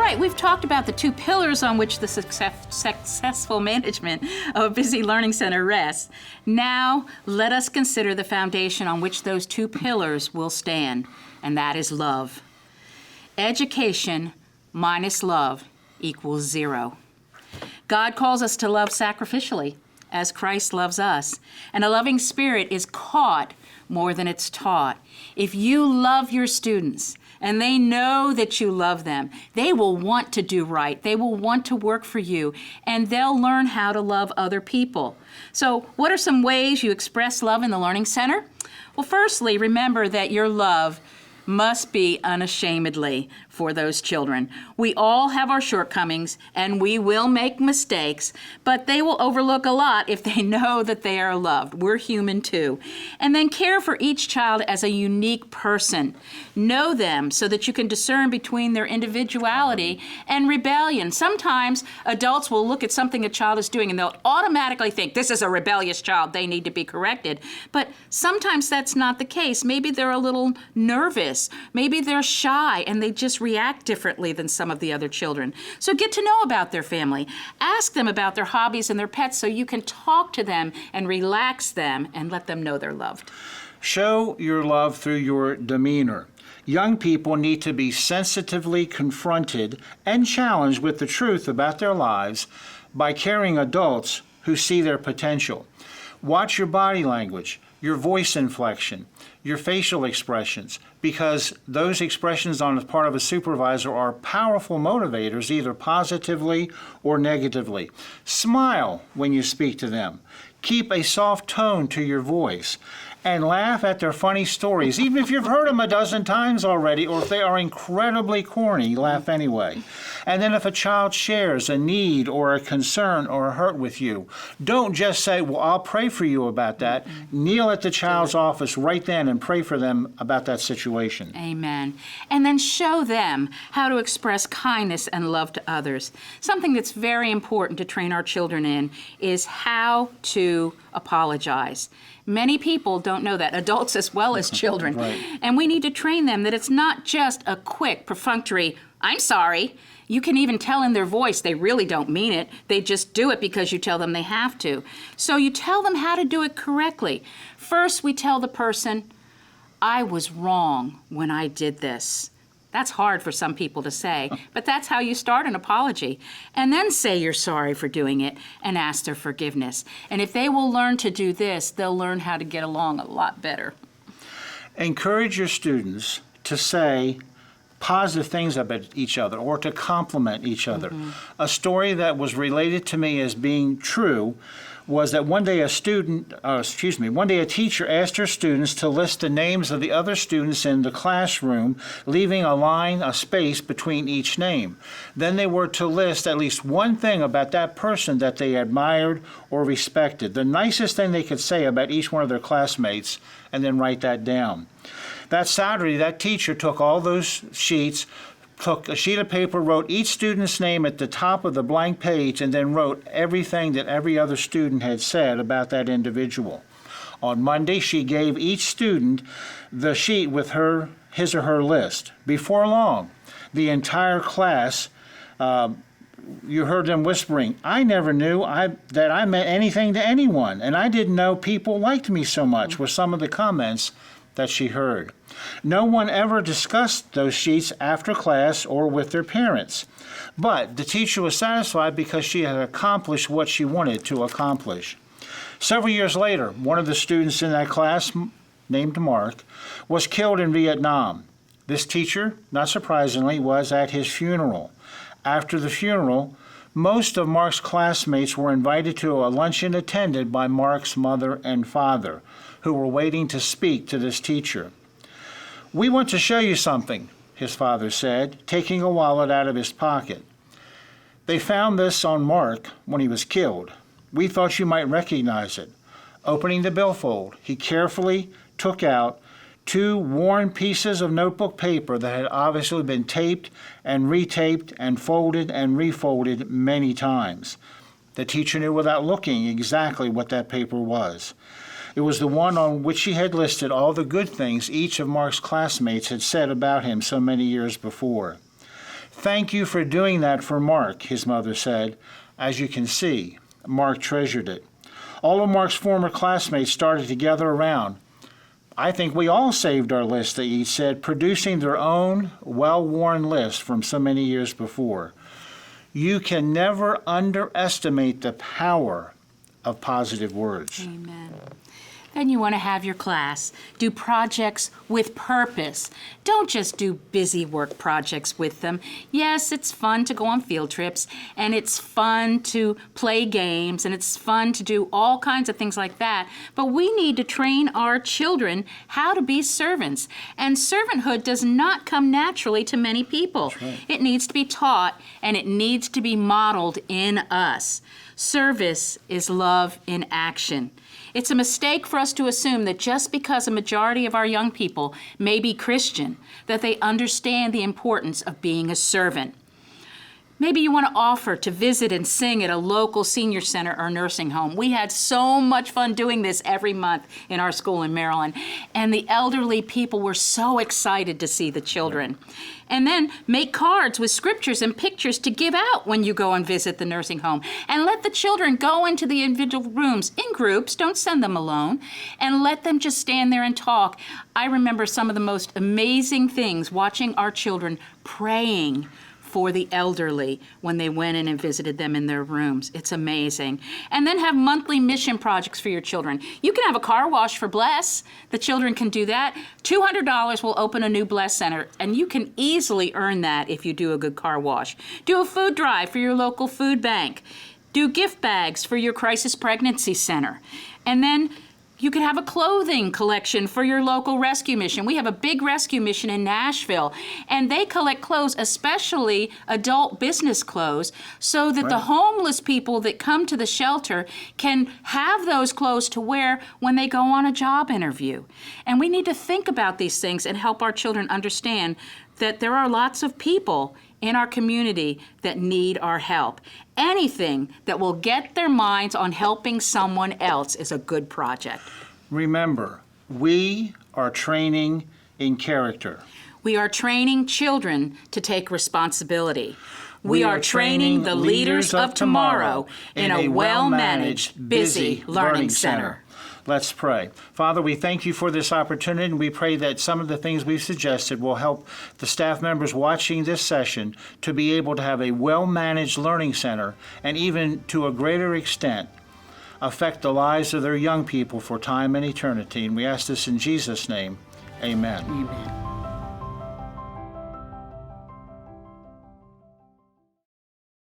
right, we've talked about the two pillars on which the successful management of a busy learning center rests. Now, let us consider the foundation on which those two pillars will stand, and that is love. Education minus love equals 0. God calls us to love sacrificially, as Christ loves us, and a loving spirit is caught more than it's taught. If you love your students, and they know that you love them, they will want to do right. They will want to work for you, and they'll learn how to love other people. So what are some ways you express love in the Learning Center? Well, firstly, remember that your love must be unashamedly for those children. We all have our shortcomings, and we will make mistakes, but they will overlook a lot if they know that they are loved. We're human too. And then care for each child as a unique person. Know them so that you can discern between their individuality and rebellion. Sometimes adults will look at something a child is doing and they'll automatically think, this is a rebellious child, they need to be corrected. But sometimes that's not the case. Maybe they're a little nervous. Maybe they're shy and they just react differently than some of the other children. So get to know about their family. Ask them about their hobbies and their pets so you can talk to them and relax them and let them know they're loved. Show your love through your demeanor. Young people need to be sensitively confronted and challenged with the truth about their lives by caring adults who see their potential. Watch your body language, your voice inflection, your facial expressions, because those expressions on the part of a supervisor are powerful motivators, either positively or negatively. Smile when you speak to them. Keep a soft tone to your voice. And laugh at their funny stories, even if you've heard them a dozen times already, or if they are incredibly corny, laugh anyway. And then if a child shares a need or a concern or a hurt with you, don't just say, well, I'll pray for you about that. Kneel at the child's office right then and pray for them about that situation. Amen. And then show them how to express kindness and love to others. Something that's very important to train our children in is how to apologize. Many people don't know that, adults as well as children. Right. And we need to train them that it's not just a quick, perfunctory, I'm sorry. You can even tell in their voice they really don't mean it. They just do it because you tell them they have to. So you tell them how to do it correctly. First, we tell the person, I was wrong when I did this. That's hard for some people to say, but that's how you start an apology. And then say you're sorry for doing it and ask their forgiveness. And if they will learn to do this, they'll learn how to get along a lot better. Encourage your students to say positive things about each other or to compliment each other. A story that was related to me as being true was that one day a teacher asked her students to list the names of the other students in the classroom, leaving a space between each name. Then they were to list at least one thing about that person that they admired or respected, the nicest thing they could say about each one of their classmates, and then write that down. That Saturday, that teacher took all those sheets, took a sheet of paper, wrote each student's name at the top of the blank page, and then wrote everything that every other student had said about that individual. On Monday, she gave each student the sheet with his or her list. Before long, the entire class, you heard them whispering, I never knew that I meant anything to anyone, and I didn't know people liked me so much, were some of the comments that she heard. No one ever discussed those sheets after class or with their parents. But the teacher was satisfied because she had accomplished what she wanted to accomplish. Several years later, one of the students in that class, named Mark, was killed in Vietnam. This teacher, not surprisingly, was at his funeral. After the funeral, most of Mark's classmates were invited to a luncheon attended by Mark's mother and father, who were waiting to speak to this teacher. We want to show you something, his father said, taking a wallet out of his pocket. They found this on Mark when he was killed. We thought you might recognize it. Opening the billfold, he carefully took out 2 worn pieces of notebook paper that had obviously been taped and retaped and folded and refolded many times. The teacher knew without looking exactly what that paper was. It was the one on which he had listed all the good things each of Mark's classmates had said about him so many years before. "Thank you for doing that for Mark," his mother said. As you can see, Mark treasured it. All of Mark's former classmates started to gather around. "I think we all saved our list," they each said, producing their own well-worn list from so many years before. You can never underestimate the power of positive words. Amen. Then you want to have your class do projects with purpose. Don't just do busy work projects with them. Yes, it's fun to go on field trips, and it's fun to play games, and it's fun to do all kinds of things like that. But we need to train our children how to be servants. And servanthood does not come naturally to many people. That's right. It needs to be taught, and it needs to be modeled in us. Service is love in action. It's a mistake for us to assume that just because a majority of our young people may be Christian, that they understand the importance of being a servant. Maybe you want to offer to visit and sing at a local senior center or nursing home. We had so much fun doing this every month in our school in Maryland, and the elderly people were so excited to see the children. And then make cards with scriptures and pictures to give out when you go and visit the nursing home. And let the children go into the individual rooms in groups, don't send them alone, and let them just stand there and talk. I remember some of the most amazing things watching our children praying for the elderly when they went in and visited them in their rooms. It's amazing. And then have monthly mission projects for your children. You can have a car wash for Bless. The children can do that. $200 will open a new Bless Center, and you can easily earn that if you do a good car wash. Do a food drive for your local food bank. Do gift bags for your crisis pregnancy center. And then you could have a clothing collection for your local rescue mission. We have a big rescue mission in Nashville, and they collect clothes, especially adult business clothes, so that the homeless people that come to the shelter can have those clothes to wear when they go on a job interview. And we need to think about these things and help our children understand that there are lots of people in our community that need our help. Anything that will get their minds on helping someone else is a good project. Remember, we are training in character. We are training children to take responsibility. We are training the leaders of tomorrow in a well-managed, busy learning center. Let's pray. Father, we thank you for this opportunity, and we pray that some of the things we've suggested will help the staff members watching this session to be able to have a well-managed learning center, and even to a greater extent, affect the lives of their young people for time and eternity. And we ask this in Jesus' name. Amen. Amen.